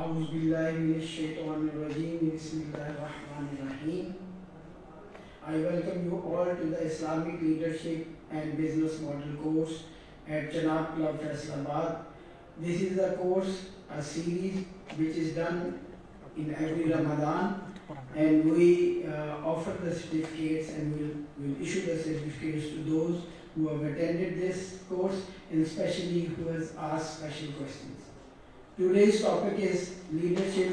أعوذ بالله من الشيطان الرجيم بسم الله الرحمن الرحيم. I welcome you all to the Islamic Leadership and Business Model course at Janab Club Faisalabad. This is a course, a series which is done in every Ramadan, and we offer the certificates and we'll issue the certificates to those who have attended this course and especially who has asked special questions. Today's topic is leadership,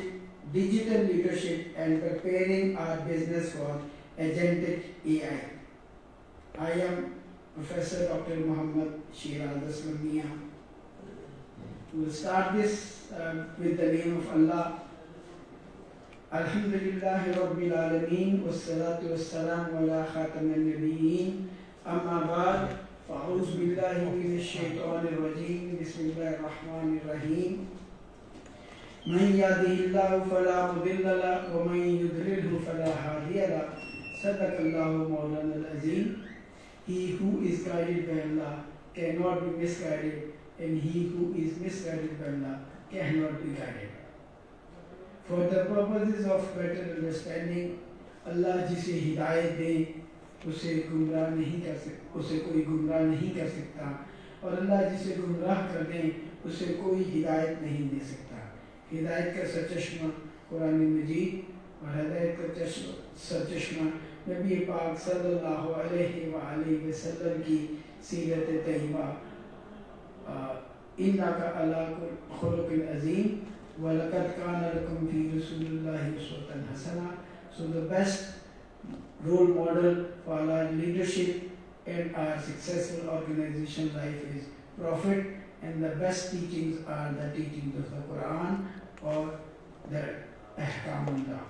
digital leadership and preparing our business for Agentic AI. I am Professor Dr. Sheeraz Aslam Mian. We'll start this with the name of Allah. Alhamdulillahi Rabbil Alameen, wassalatu wassalamu ala khatamin nabiyyin, amma ba'd, fa'uz billahi minash shaitanir rajim, bismillahir rahmanir rahim. من يهده الله فلا مضل له ومن يضلله فلا هادي له صدق الله مولانا العظيم. He who is guided by Allah cannot be misguided, and he who is misguided by Allah cannot be guided. For the purposes of better understanding, Allah जिसे हिदायत दे उसे गुमराह नहीं कर सकता, उसे कोई गुमराह नहीं कर सकता, और अल्लाह जिसे गुमराह कर दे उसे कोई हिदायत नहीं दे सकता. हिदायत का सरचश्मा कुरान मजीद और हिदायत का सरचश्मा नबी पाक सल्लल्लाहु अलैहि वसल्लम की सीरत तैयबा. इन्नका अला खुलुकिन अज़ीम व लक़द काना लकुम फ़ी रसूलिल्लाहि उस्वतुन हसना. So the best role model for our leadership and our successful organization life is Prophet, and the best teachings are the teachings of the Quran or the Ahkamullah.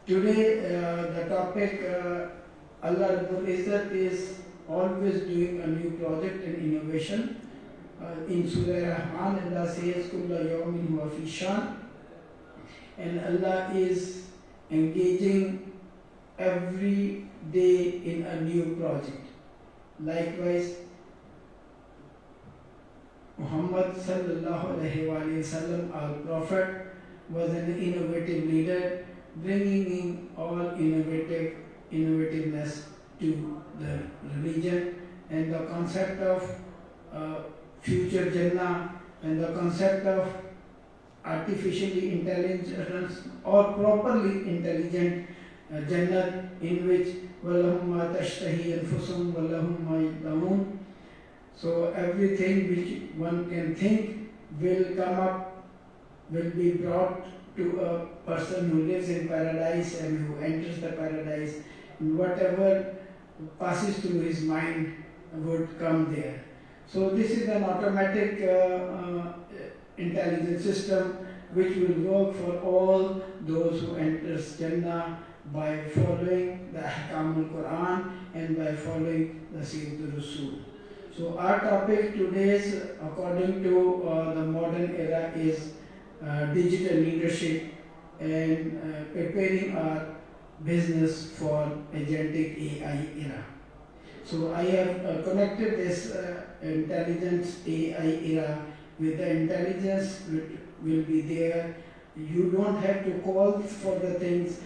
Today the topic Allah Rabbul Izzat is always doing a new project and innovation. In Surah Rahman, Allah says, Kulla yawmin huwa fi shan, and Allah is engaging every day in a new project. Likewise, Muhammad sallallahu alaihi wasallam, our prophet, was an innovative leader, bringing in all innovativeness to the religion, and the concept of future Jannah and the concept of artificially intelligent or properly intelligent Jannah, in which وَلَهُمْ مَا تَشْتَهِي أَنفُسُهُمْ وَلَهُمْ مَا يَدْعُونَ. So everything which one can think will come up, will be brought to a person who lives in paradise and who enters the paradise, and whatever passes through his mind would come there. So this is an automatic intelligence system which will work for all those who enters Jannah by following the Ahkam al-Quran and by following the Sayyid Rasul. So our topic today is, according to the modern era, is digital leadership and preparing our business for Agentic AI era. So I have connected this intelligence AI era with the intelligence which will be there. You don't have to call for the things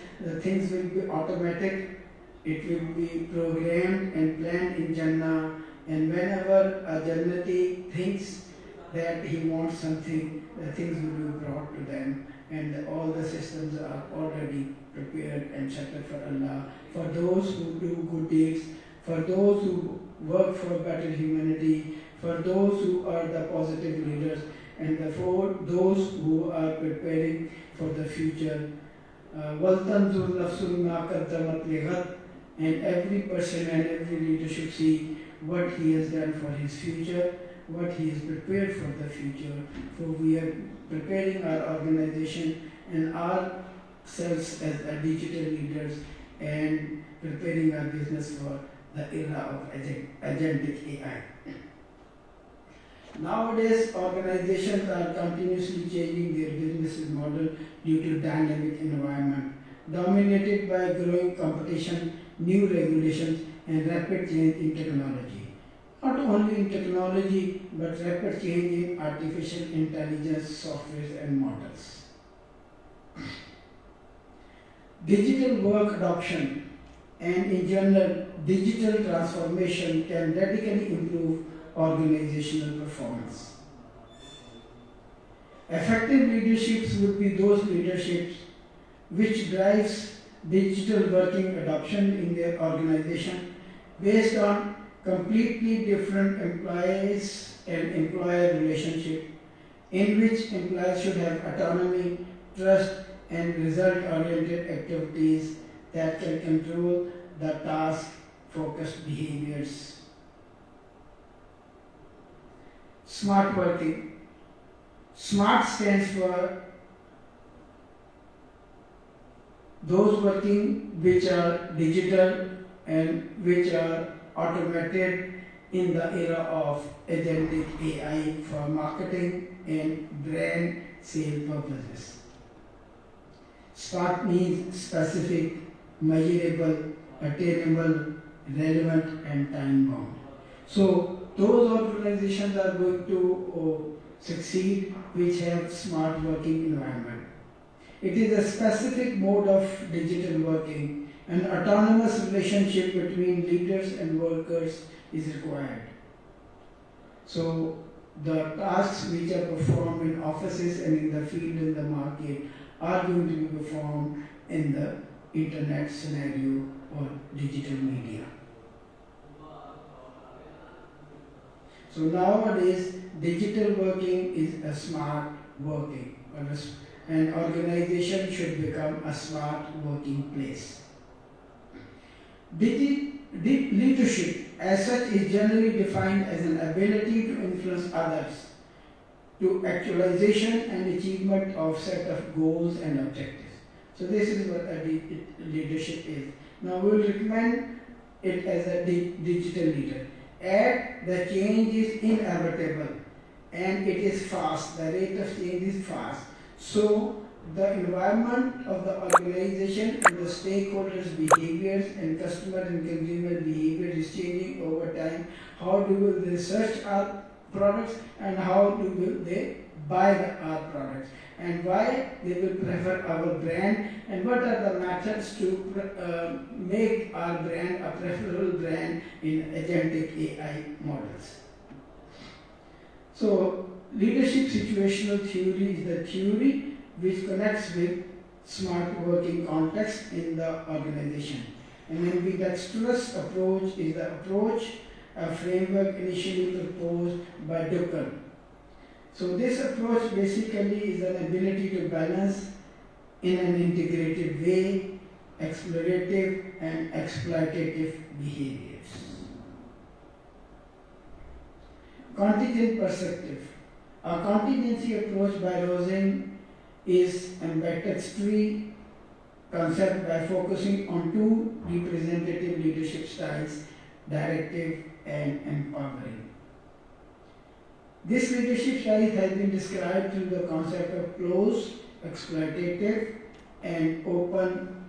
will be automatic, it will be programmed and planned in Jannah. And whenever a Jannati thinks that he wants something, the things will be brought to them, and all the systems are already prepared and set up for Allah, for those who do good deeds, for those who work for better humanity, for those who are the positive leaders, and for those who are preparing for the future. وَلْتَنْظُرْ نَفْسٌ مَا قَدَّمَتْ لِغَدٍ. And every person and every leader should see what he has done for his future, what he has prepared for the future. For we are preparing our organization and ourselves as digital leaders and preparing our business for the era of Agentic AI. Nowadays, organizations are continuously changing their business model due to dynamic environment, dominated by growing competition, new regulations, and rapid change in technology. Not only in technology, but rapid change in artificial intelligence software and models. Digital work adoption and in general digital transformation can radically improve organizational performance. Effective leaderships would be those leaderships which drives digital working adoption in their organization based on completely different employees and employer relationship in which employees should have autonomy, trust and result-oriented activities that can control the task-focused behaviors. Smart working. SMART stands for those working which are digital and which are automated in the era of agentic AI for marketing and brand sale purposes. SMART means specific, measurable, attainable, relevant and time bound. So those organizations are going to succeed which have smart working environment. It is a specific mode of digital working. An autonomous relationship between leaders and workers is required. So the tasks which are performed in offices and in the field in the market are going to be performed in the internet scenario or digital media. So nowadays, digital working is a smart working. An organization should become a smart working place. Leadership as such is generally defined as an ability to influence others to actualization and achievement of set of goals and objectives. So this is what a leadership is. Now we will recommend it as a digital leader. Add the change is inevitable and it is fast. The rate of change is fast. So the environment of the organization and the stakeholders' behaviors and customer and consumer behavior is changing over time. How do they search our products and how do they buy our products and why they will prefer our brand and what are the methods to make our brand a preferable brand in agentic AI models. So leadership situational theory is the theory which connects with smart working context in the organization. And ambidextrous approach is the approach, a framework initially proposed by Ducker. So this approach basically is an ability to balance in an integrated way explorative and exploitative behaviors. Contingent perspective. A contingency approach by Rosen is ambidextrous concept by focusing on two representative leadership styles, directive and empowering. This leadership style has been described through the concept of closed, exploitative and open,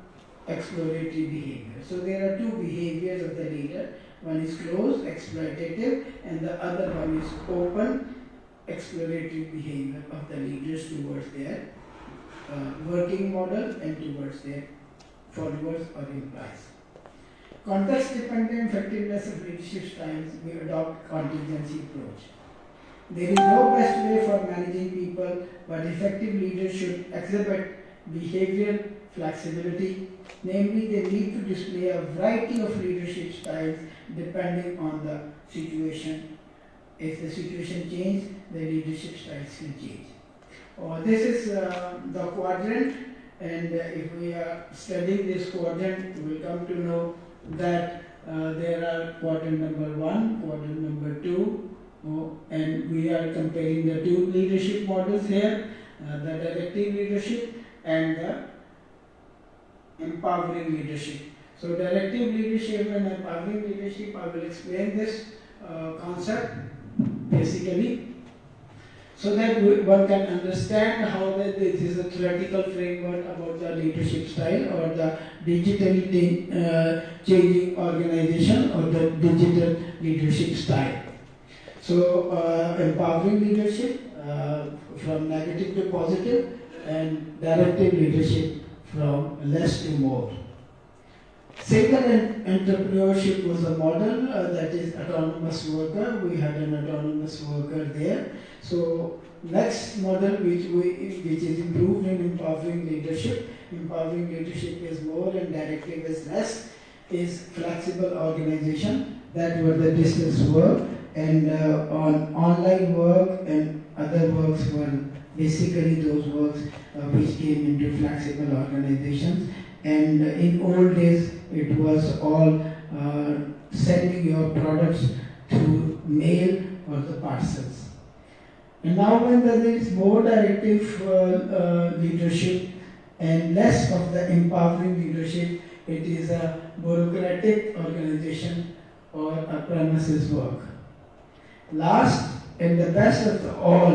exploratory behavior. So there are two behaviors of the leader. One is closed, exploitative, and the other one is open, exploratory behavior of the leaders towards their working model and towards their followers or employees. Context-dependent effectiveness of leadership styles, we adopt contingency approach. There is no best way for managing people, but effective leaders should exhibit behavioral flexibility. Namely, they need to display a variety of leadership styles depending on the situation. If the situation changes, the leadership styles can change. This is the quadrant, and if we are studying this quadrant, we will come to know that there are quadrant number 1, quadrant number 2, and we are comparing the two leadership models here, the directive leadership and the empowering leadership. So directive leadership and empowering leadership, I will explain this concept basically so that one can understand how this is a theoretical framework about the leadership style or the digitally changing organization or the digital leadership style. So empowering leadership from negative to positive and directive leadership from less to more. Single entrepreneurship was a model that is autonomous worker. We had an autonomous worker there. So next model which is improved in empowering leadership. Empowering leadership is more and directive is less. Is flexible organization. That were the distance work, and on online work and other works were basically those works which came into flexible organizations. And in old days, it was all sending your products through mail or the parcels. And now when there is more directive leadership and less of the empowering leadership, it is a bureaucratic organization or a premises work. Last and the best of all,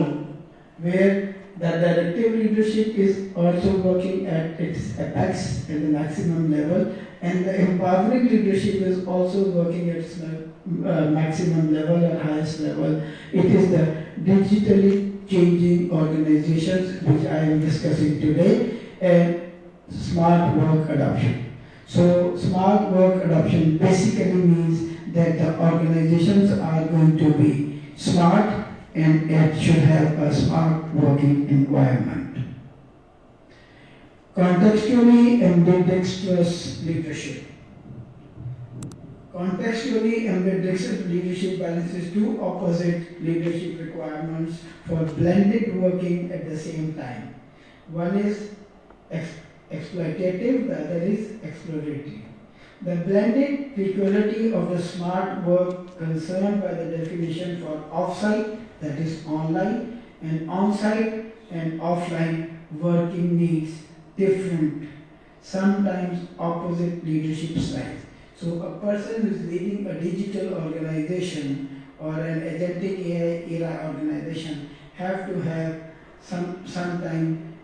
where the directive leadership is also working at its apex at the maximum level, and the empowering leadership is also working at its maximum level or highest level. It is the digitally changing organizations which I am discussing today, and smart work adoption. So smart work adoption basically means that the organizations are going to be smart and it should have a smart working environment. Contextually ambidextrous leadership. Contextually ambidextrous leadership balances two opposite leadership requirements for blended working at the same time. One is exploitative, the other is exploratory. The blended equality of the smart work concerned by the definition for off-site, that is online, and on-site and offline working needs different, sometimes opposite leadership styles. So a person who is leading a digital organization or an agentic AI era organization have to have sometime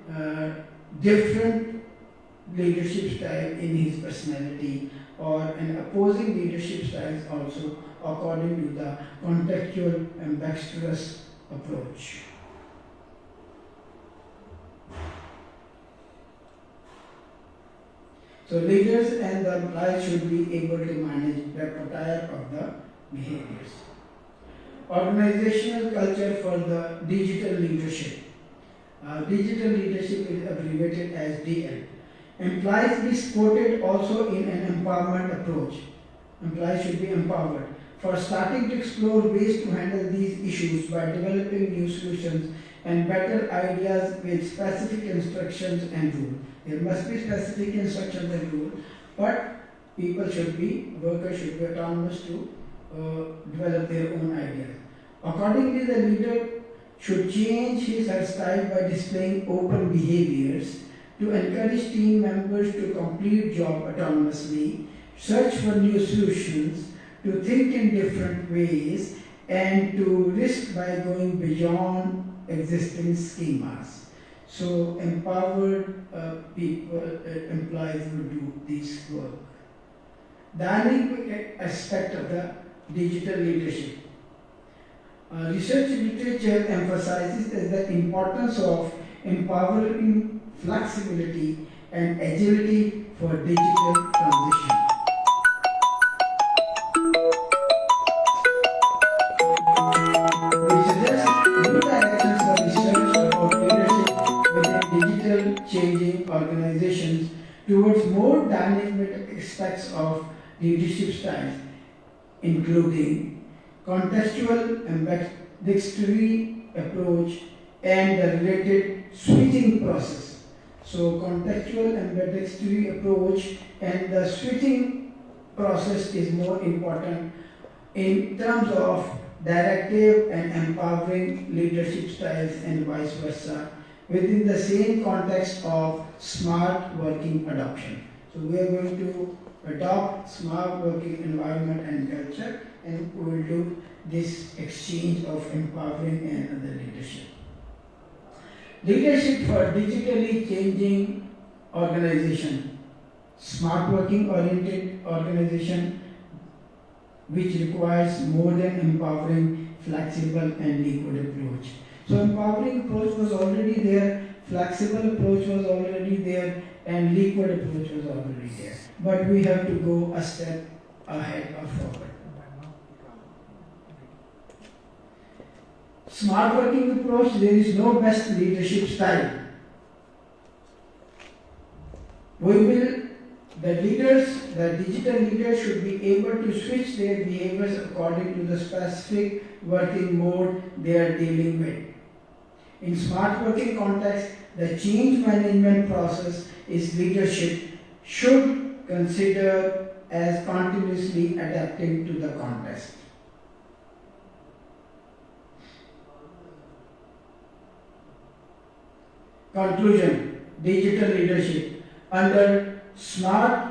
different leadership style in his personality, or an opposing leadership styles also according to the contextual ambidextrous approach. So leaders and the employees should be able to manage the repertoire of the behaviors. Organizational culture for the digital leadership. Digital leadership is abbreviated as DL. Employees be supported also in an empowerment approach. Employees should be empowered for starting to explore ways to handle these issues by developing new solutions and better ideas with specific instructions and rules. There must be specific instructions and rules, but workers should be autonomous to develop their own ideas. Accordingly, the leader should change his or her style by displaying open behaviors to encourage team members to complete job autonomously, search for new solutions, to think in different ways, and to risk by going beyond existing schemas. So empowered employees will do this work. The other aspect of the digital leadership. Research literature emphasizes the importance of empowering flexibility and agility for digital transition. We suggest new directions for research about leadership within digital changing organizations towards more dynamic aspects of leadership styles, including contextual ambidextrous approach and the related switching process. So contextual ambidextrous approach and the switching process is more important in terms of directive and empowering leadership styles and vice versa within the same context of smart working adoption. So we are going to adopt smart working environment and culture, and we will do this exchange of empowering and other leadership. Leadership for digitally changing organization, smart working oriented organization which requires more than empowering, flexible and liquid approach. So empowering approach was already there flexible approach was already there and liquid approach was already there. But we have to go a step ahead or forward. Smart working approach, there is no best leadership style. The digital leaders should be able to switch their behaviors according to the specific working mode they are dealing with. In smart working context, the change management process is leadership should consider as continuously adapting to the context. Conclusion, digital leadership. Under smart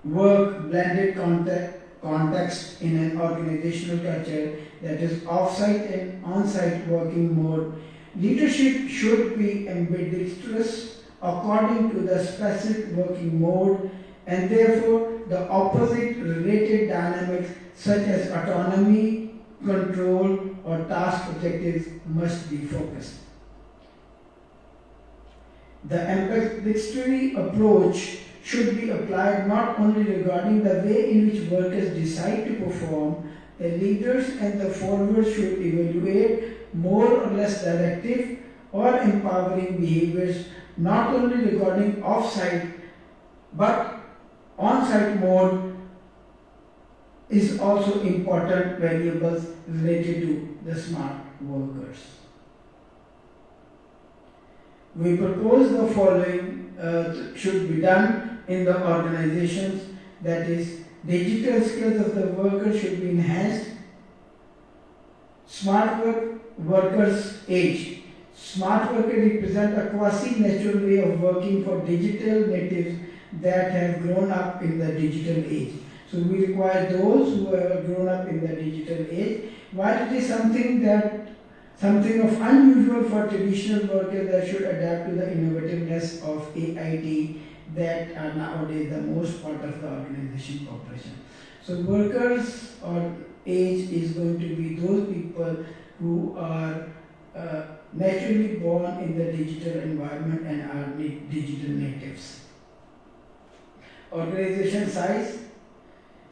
work blended context in an organizational culture that is off-site and on-site working mode, leadership should be ambidextrous according to the specific working mode, and therefore the opposite related dynamics such as autonomy, control, or task objectives must be focused. The ambidextrous approach should be applied not only regarding the way in which workers decide to perform, the leaders and the followers should evaluate more or less directive or empowering behaviors not only regarding off-site but on-site mode is also important variables related to the smart workers. We propose the following should be done in the organizations, that is, digital skills of the workers should be enhanced. Smart workers age. Smart workers represent a quasi-natural way of working for digital natives that have grown up in the digital age. So we require those who have grown up in the digital age. While it is something of unusual for traditional workers that should adapt to the innovativeness of AIT that are nowadays the most part of the organization population. So workers or age is going to be those people who are naturally born in the digital environment and are digital natives. Organization size.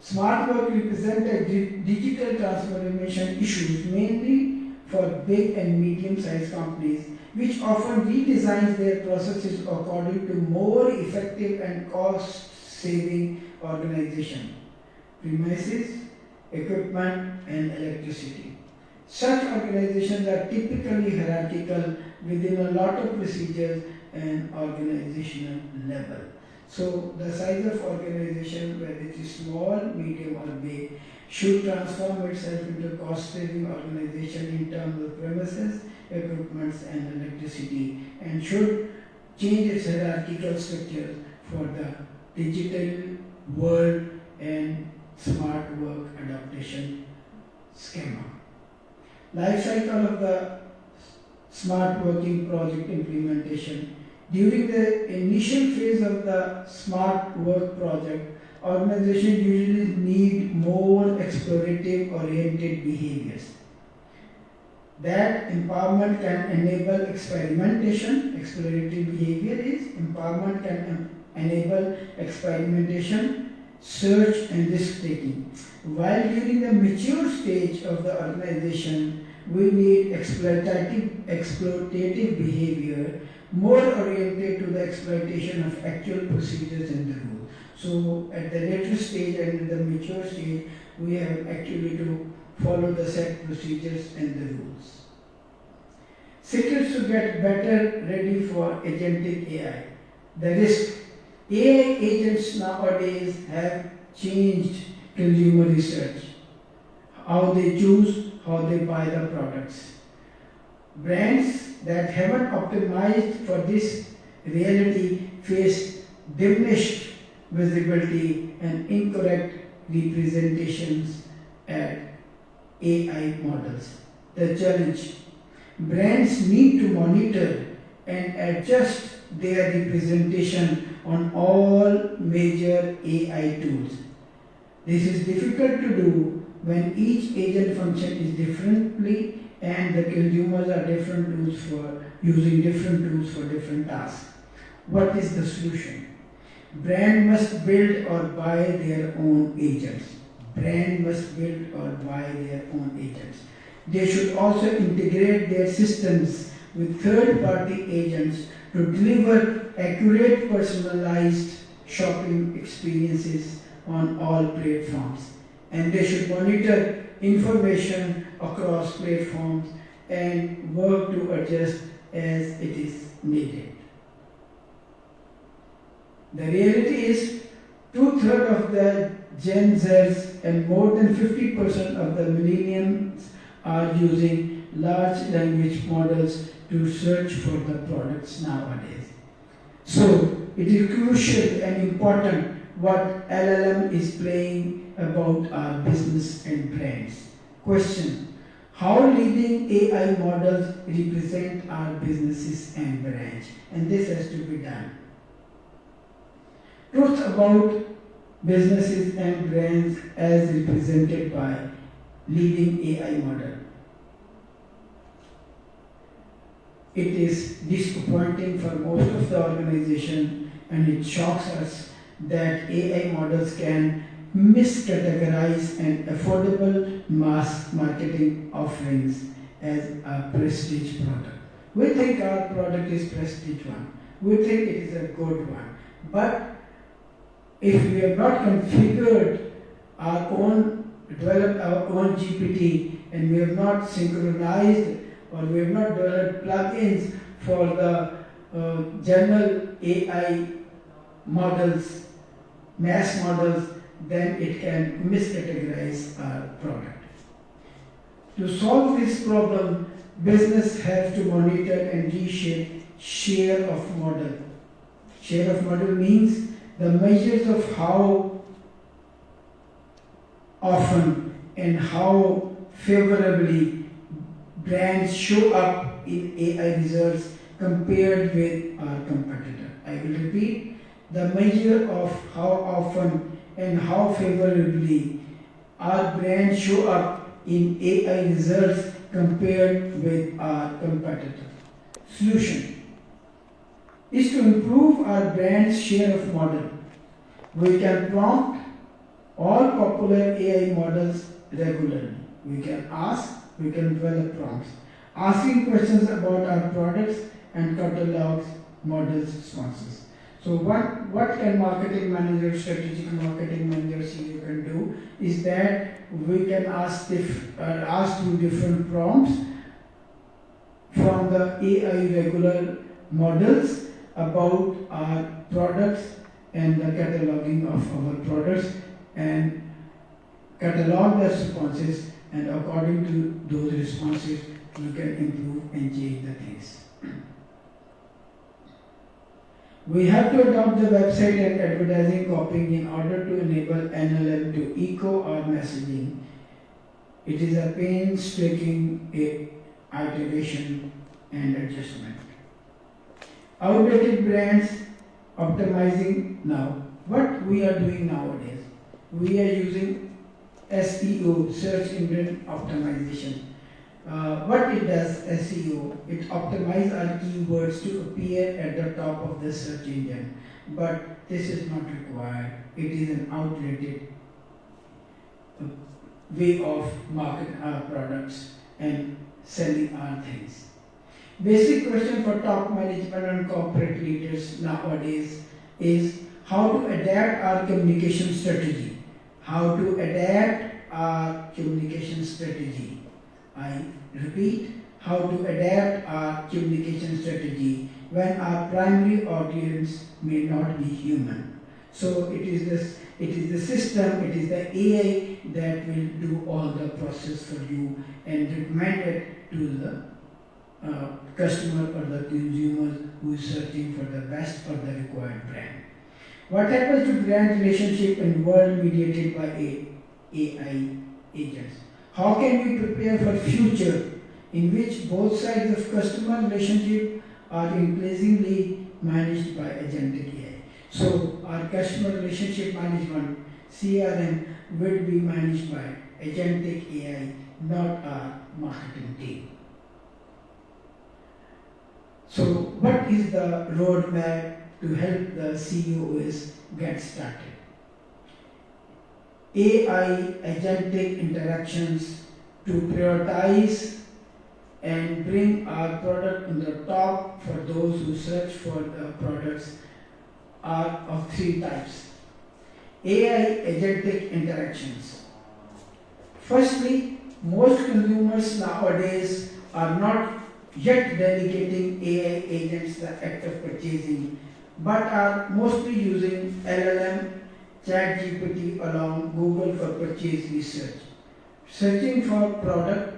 Smart work represents digital transformation issues mainly for big and medium-sized companies, which often redesigns their processes according to more effective and cost-saving organization, premises, equipment, and electricity. Such organizations are typically hierarchical within a lot of procedures and organizational level. So the size of organization, whether it is small, medium, or big, should transform itself into a cost-saving organization in terms of premises, equipment, and electricity, and should change its hierarchical structure for the digital world and smart work adaptation schema. Life cycle of the smart working project implementation. During the initial phase of the smart work project, organizations usually need more explorative oriented behaviors. That empowerment can enable experimentation. Explorative behavior is empowerment can enable experimentation, search, and risk taking. While during the mature stage of the organization, we need exploitative behavior more oriented to the exploitation of actual procedures and the rules. So at the later stage and in the mature stage, we have actually to follow the set procedures and the rules. Secrets to get better ready for agentic AI. The risk. AI agents nowadays have changed consumer research, how they choose, how they buy the products. Brands that haven't optimized for this reality face diminished visibility and incorrect representations at AI models. The challenge. Brands need to monitor and adjust their representation on all major AI tools. This is difficult to do when each agent function is differently and the consumers are different tools for using different tools for different tasks. What is the solution? Brand must build or buy their own agents. Brand must build or buy their own agents. They should also integrate their systems with third-party agents to deliver accurate, personalized shopping experiences on all platforms. And they should monitor information across platforms and work to adjust as it is needed. The reality is, 2/3 of the Gen Zs and more than 50% of the millennials are using large language models to search for the products nowadays. So, it is crucial and important what LLM is playing about our business and brands. Question: how leading AI models represent our businesses and brands? And this has to be done. Truth about businesses and brands as represented by leading AI model. It is disappointing for most of the organization, and it shocks us that AI models can miscategorize an affordable mass marketing offerings as a prestige product. We think our product is prestige one. We think it is a good one. But if we have not configured our own, developed our own GPT, and we have not synchronized or we have not developed plugins for the general AI models, mass models, then it can miscategorize our product. To solve this problem, business have to monitor and reshape share of model. Share of model means the measures of how often and how favorably brands show up in AI results compared with our competitor. I will repeat, the measure of how often and how favorably our brands show up in AI results compared with our competitor. Solution is to improve our brand's share of model. We can prompt all popular AI models regularly. We can ask, we can develop prompts, asking questions about our products and catalogs models responses. So what can marketing manager, strategic marketing manager, CEO can do is that we can ask two different prompts from the AI regular models about our products and the cataloging of our products, and catalog the responses, and according to those responses we can improve and change the things. We have to adopt the website and advertising copying in order to enable NLM to echo our messaging. It is a painstaking iteration and adjustment. Outdated brands optimizing now. What we are doing nowadays, we are using SEO, search engine optimization. What it does, SEO, it optimizes our keywords to appear at the top of the search engine. But this is not required. It is an outdated way of marketing our products and selling our things. Basic question for top management and corporate leaders nowadays is how to adapt our communication strategy. How to adapt our communication strategy. I repeat, how to adapt our communication strategy when our primary audience may not be human. So it is the system, it is the AI that will do all the process for you and recommend it to the customer or the consumer who is searching for the best or the required brand. What happens to brand relationship in world mediated by AI agents? How can we prepare for future in which both sides of customer relationship are increasingly managed by Agentic AI? So our customer relationship management, CRM, will be managed by Agentic AI, not our marketing team. So what is the roadmap to help the CEOs get started? AI agentic interactions to prioritize and bring our product in the top for those who search for the products are of three types. AI agentic interactions. Firstly, most consumers nowadays are not yet delegating AI agents the act of purchasing, but are mostly using LLM, ChatGPT along Google for purchase research, searching for products,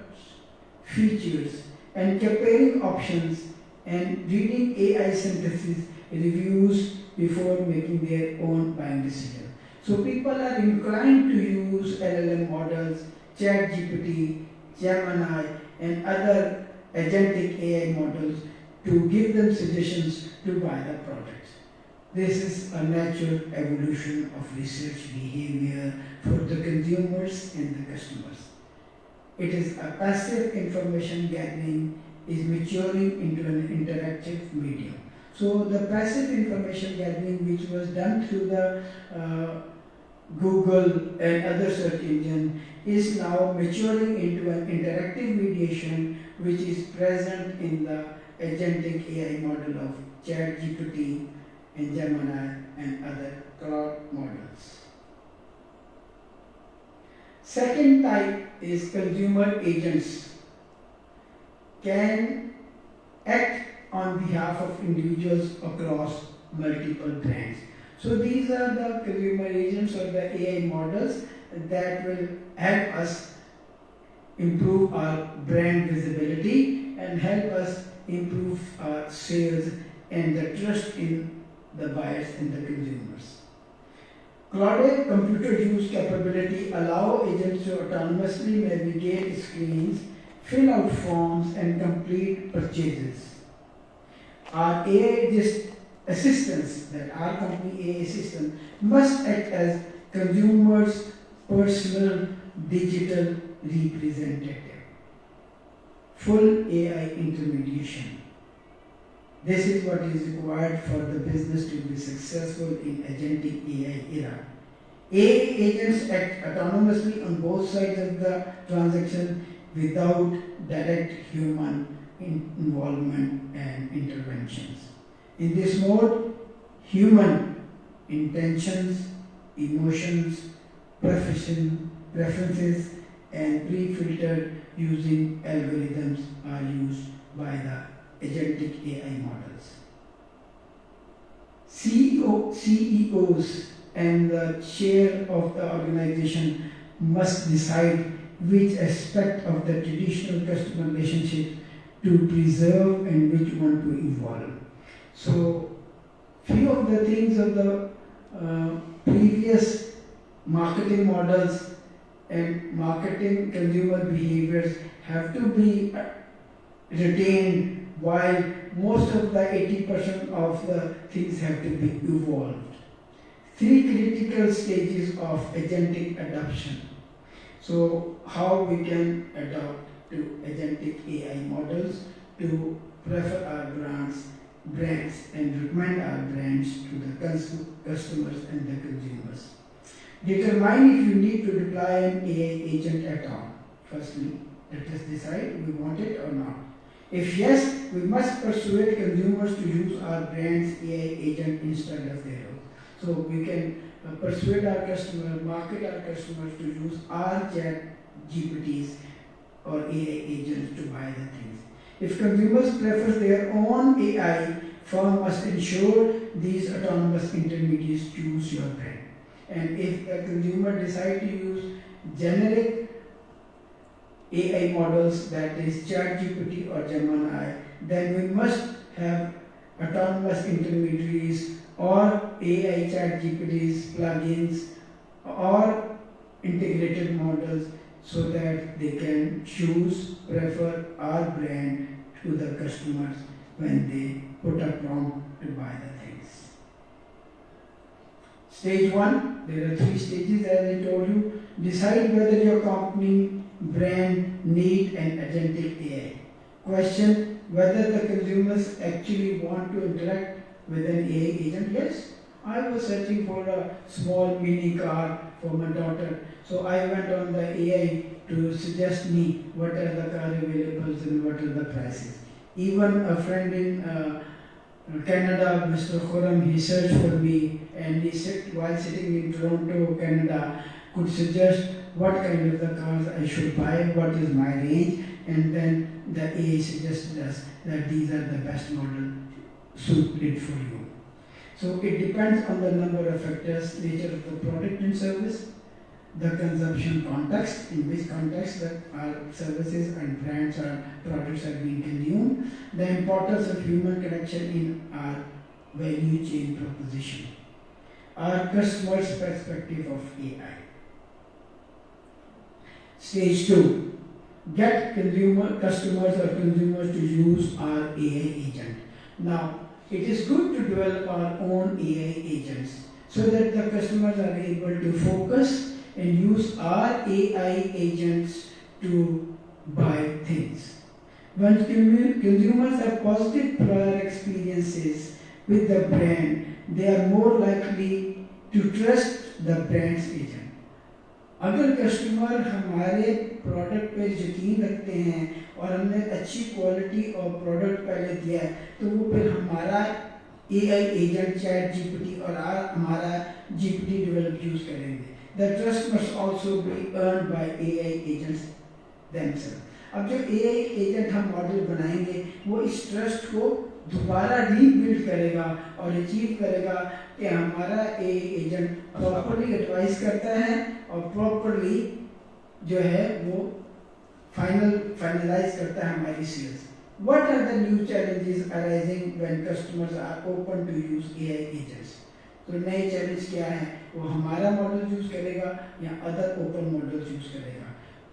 features, and comparing options and reading AI synthesis reviews before making their own buying decision. So people are inclined to use LLM models, ChatGPT, Gemini, and other agentic AI models to give them suggestions to buy the products. This is a natural evolution of research behavior for the consumers and the customers. It is a passive information gathering is maturing into an interactive medium. So the passive information gathering which was done through the Google and other search engine is now maturing into an interactive mediation which is present in the agentic AI model of ChatGPT and Gemini and other cloud models. Second type is consumer agents can act on behalf of individuals across multiple brands. So these are the consumer agents or the AI models that will help us improve our brand visibility and help us improve our sales and the trust in the buyers and the consumers. Cloud computer use capability allow agents to autonomously navigate screens, fill out forms, and complete purchases. Our AI assistants, that our company AI assistant, must act as consumers' personal digital representative. Full AI intermediation. This is what is required for the business to be successful in agentic AI era. AI agents act autonomously on both sides of the transaction without direct human involvement and interventions. In this mode, human intentions, emotions, preferences, and pre-filtered using algorithms are used by the agentic AI models. CEOs and the chair of the organization must decide which aspect of the traditional customer relationship to preserve and which one to evolve. So, few of the things of the previous marketing models and marketing consumer behaviors have to be retained, while most of the 80% of the things have to be evolved. Three critical stages of agentic adoption. So how we can adopt to agentic AI models to prefer our brands and recommend our brands to the customers and the consumers. Determine if you need to deploy an AI agent at all. Firstly, let us decide we want it or not. If yes, we must persuade consumers to use our brand's AI agent instead of their own. So we can persuade our customers, market our customers to use our chat GPTs or AI agents to buy the things. If consumers prefer their own AI, firm must ensure these autonomous intermediaries choose your brand. And if a consumer decide to use generic AI models, that is ChatGPT or Gemini, then we must have autonomous intermediaries or AI ChatGPTs, plugins, or integrated models so that they can prefer our brand to the customers when they put a prompt to buy the things. Stage 1, there are 3 stages as I told you. Decide whether your company brand need an agentic AI. Question, whether the consumers actually want to interact with an AI agent. Yes, I was searching for a small mini car for my daughter. So I went on the AI to suggest me what are the car availables and what are the prices. Even a friend in Canada, Mr. Khurram, he searched for me and while sitting in Toronto, Canada, could suggest what kind of the cars I should buy, what is my range, and then the AI suggested us that these are the best model suited for you. So it depends on the number of factors, nature of the product and service, the consumption context, in which context that our services and brands or products are being consumed, the importance of human connection in our value chain proposition, our customer's perspective of AI. Stage 2, get customers or consumers to use our AI agent. Now, it is good to develop our own AI agents so that the customers are able to focus and use our AI agents to buy things. When consumers have positive prior experiences with the brand, they are more likely to trust the brand's agent. अगर customer हमारे product पे यकीन रखते हैं और हमने अच्छी quality और प्रोडक्ट पहले दिया है तो वो फिर हमारा AI एजेंट चैट जीपीटी और हमारा जीपीटी डेवलप यूज करेंगे. The trust must also be earned by AI agents themselves. अब जो AI एजेंट हम मॉडल बनाएंगे वो इस ट्रस्ट को दोबारा रीबिल्ड करेगा और अचीव करेगा कि हमारा AI एजेंट प्रॉपरली एडवाइस करता है और प्रॉपरली जो है वो फाइनलाइज करता है हमारी sales. What are the new challenges arising when customers are open to use AI agents? तो नए चैलेंज क्या है? वो हमारा मॉडल यूज करेगा या अदर ओपन मॉडल यूज करेगा.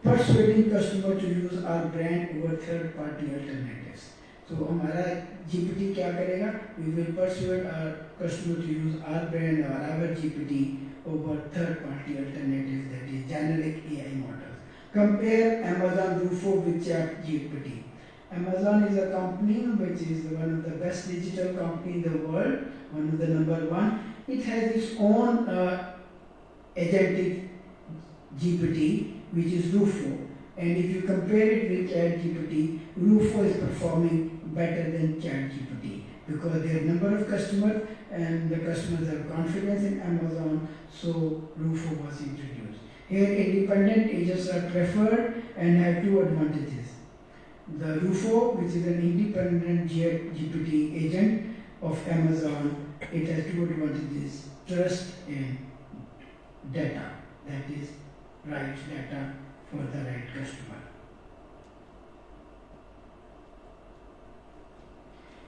Persuading customer to use our brand over third party alternatives. तो हमारा GPT क्या करेगा? We will persuade our customer to use our brand or our GPT over third party alternatives, that is generic AI models. Compare Amazon Rufo with ChatGPT. Amazon is a company which is one of the best digital company in the world, one of the number one. It has its own agentic GPT, which is Rufo. And if you compare it with ChatGPT, Rufo is performing better than ChatGPT because there are number of customers and the customers have confidence in Amazon, so Rufo was introduced. Here, independent agents are preferred and have two advantages. The Rufo, which is an independent GPT agent of Amazon, it has two advantages: trust and data, that is right data for the right customer.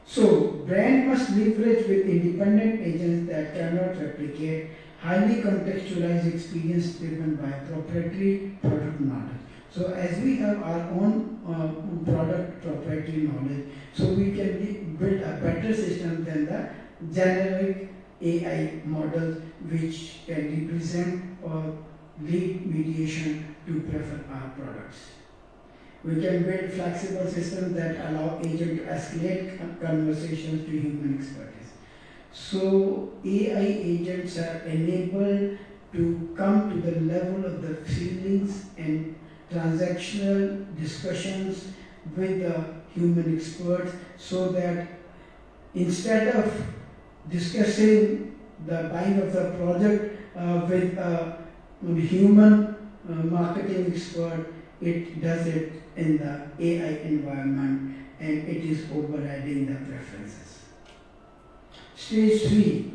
So, brand must leverage with independent agents that cannot replicate highly contextualized experience driven by proprietary product knowledge. So, as we have our own product proprietary knowledge, so we can build a better system than the generic AI models which can represent or lead mediation to prefer our products. We can build flexible systems that allow agents to escalate conversations to human expertise. So AI agents are enabled to come to the level of the feelings and transactional discussions with the human experts, so that instead of discussing the buying of the project with a human marketing expert, it does it in the AI environment and it is overriding the preferences. Stage 3,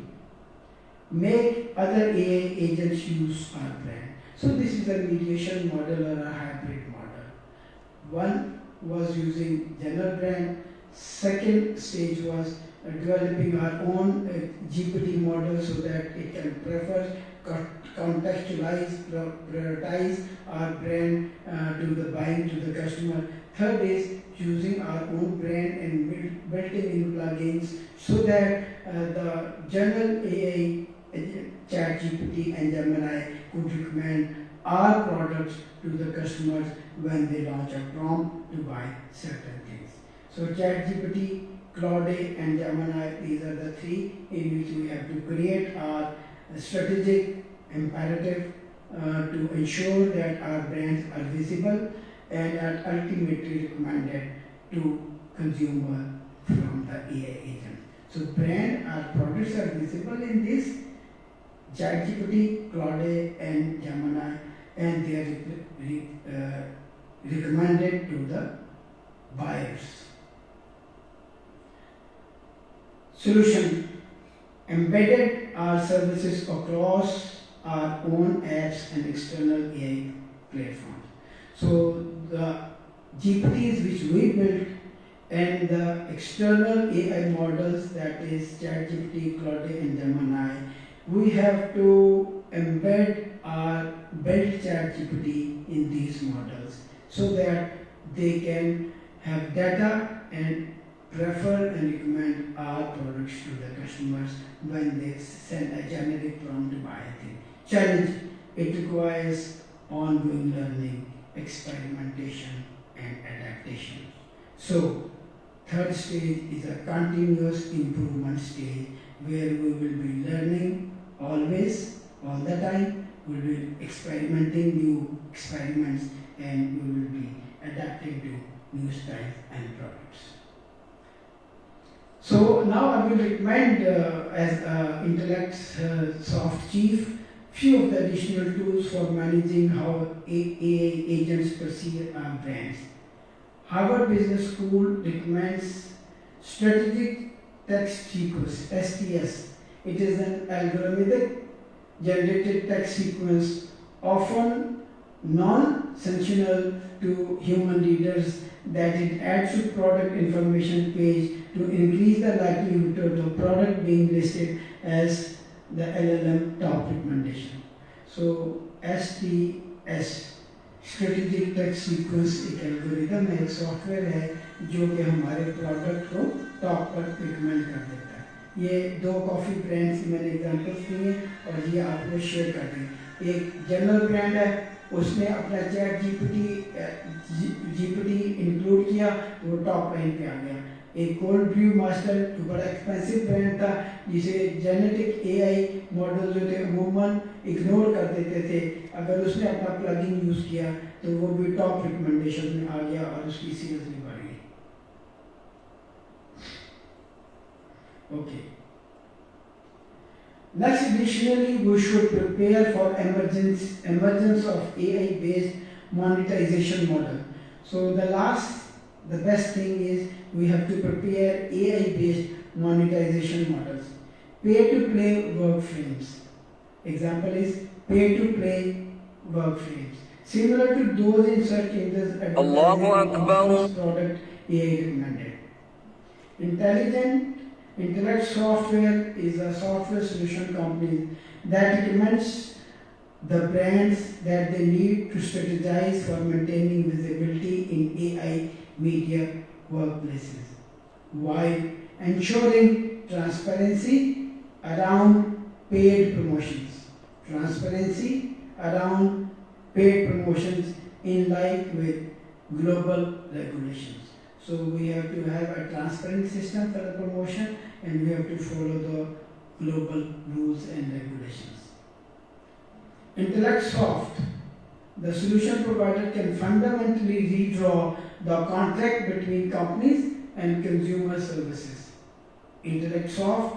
make other AI agents use our brand. So this is a mediation model or a hybrid model. One was using general brand. Second stage was developing our own GPT model so that it can prefer, contextualize, prioritize our brand to the buying to the customer. Third is using our own brand and built-in plugins so that the general AI, ChatGPT and Gemini could recommend our products to the customers when they launch a prompt to buy certain things. So So ChatGPT, Claude and Gemini, these are the three in which we have to create our strategic imperative to ensure that our brands are visible and are ultimately recommended to consumer from the AI agent. So brand, our products are visible in this ChatGPT, Claude and Gemini, and they are recommended to the buyers. Solution: embedded our services across our own apps and external AI platforms. So the GPTs which we built and the external AI models, that is ChatGPT, Claude and Gemini, we have to embed our built ChatGPT in these models so that they can have data and prefer and recommend our products to the customers when they send a generic prompt to buy a thing. Challenge: it requires ongoing learning, experimentation and adaptation. So third stage is a continuous improvement stage where we will be learning always, all the time. We will be experimenting new experiments and we will be adapting to new styles and products. So now I will recommend as Intellect Soft Chief few of the additional tools for managing how AI agents perceive our brands. Harvard Business School recommends strategic text sequence (STS). It is an algorithmic generated text sequence, often non-sensational to human readers, that it adds to product information page to increase the likelihood of the product being listed as the LLM top recommendation. So STS strategic text sequence एक algorithm है, एक software है जो कि हमारे product को top पर recommend कर देता है। ये दो कॉफ़ी ब्रांड्स की मैंने एग्जांपल्स दिए और ये आपको शेयर कर दें। एक जनरल ब्रांड है, उसने अपना चैट जीपीटी इंक्लूड किया, वो टॉप लाइन पे आ गया। एक कोल्ड ब्रू मास्टर जो बड़ा एक्सपेंसिव ब्रांड था, जिसे जेनेटिक एआई मॉडल जो थे अमूमन इग्नोर कर देते थे, अगर उसने अपना प्लगइन यूज़ किया तो वो भी टॉप रिकमेंडेशन में आ गया और उसकी सेल्स भी बढ़ गई। Okay, next, additionally, we should prepare for emergence of AI-based monetization model. So the best thing is we have to prepare AI-based monetization models. Pay-to-play work frames. Example is pay-to-play work frames. Similar to those in search engines advertising product AI recommended. Intellect Software is a software solution company that recommends the brands that they need to strategize for maintaining visibility in AI media workplaces, while ensuring transparency around paid promotions. Transparency around paid promotions in line with global regulations. So we have to have a transparent system for the promotion and we have to follow the global rules and regulations. Intellect Soft, the solution provider, can fundamentally redraw the contract between companies and consumer services. Intellect Soft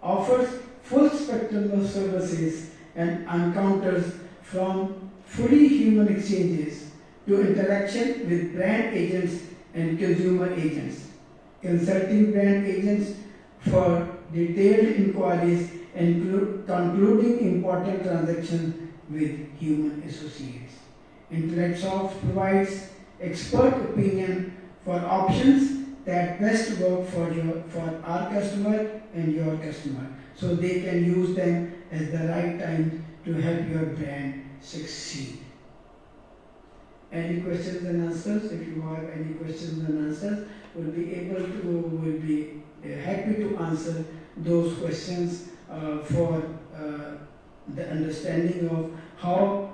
offers full spectrum of services and encounters from fully human exchanges to interaction with brand agents and consumer agents, consulting brand agents for detailed inquiries and concluding important transactions with human associates. IntellectSoft provides expert opinion for options that best work for our customer and your customer, so they can use them at the right time to help your brand succeed. Any questions and answers? If you have any questions and answers, we'll be happy to answer those questions for the understanding of how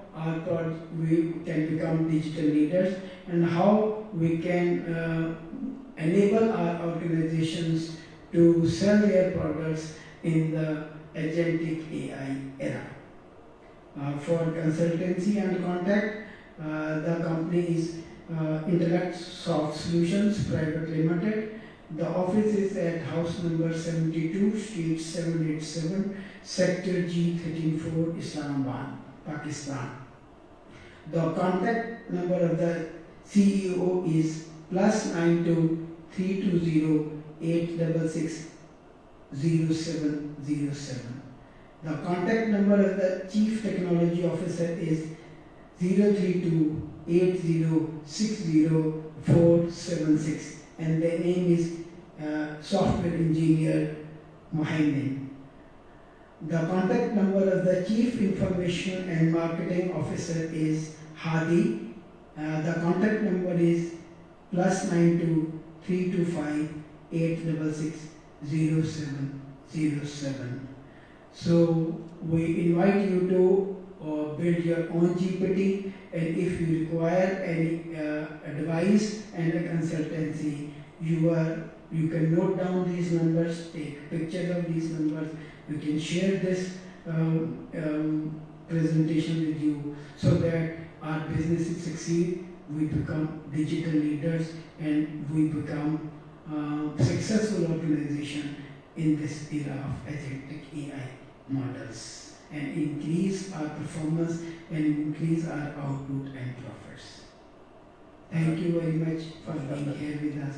we can become digital leaders and how we can enable our organizations to sell their products in the agentic AI era. For consultancy and contact, the company is Intellect Soft Solutions Private Limited. The office is at house number 72, Street 787, Sector G134, Islamabad, Pakistan. The contact number of the CEO is +92 320 866 0707. The contact number of the Chief Technology Officer is 032 8060 476, and their name is Software Engineer Mohammed. The contact number of the Chief Information and Marketing Officer is Hadi. The contact number is +92 325 866 0707. So we invite you to build your own GPT, and if you require any advice and a consultancy, you can note down these numbers, take pictures of these numbers. We can share this presentation with you so that our businesses succeed, we become digital leaders, and we become successful organization in this era of agentic AI models, and increase our performance and increase our output and profits. Thank you very much for being here with us.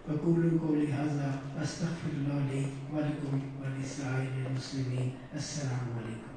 أقول قولي هذا أستغفر الله لي ولكم ولسائر المسلمين. السلام عليكم.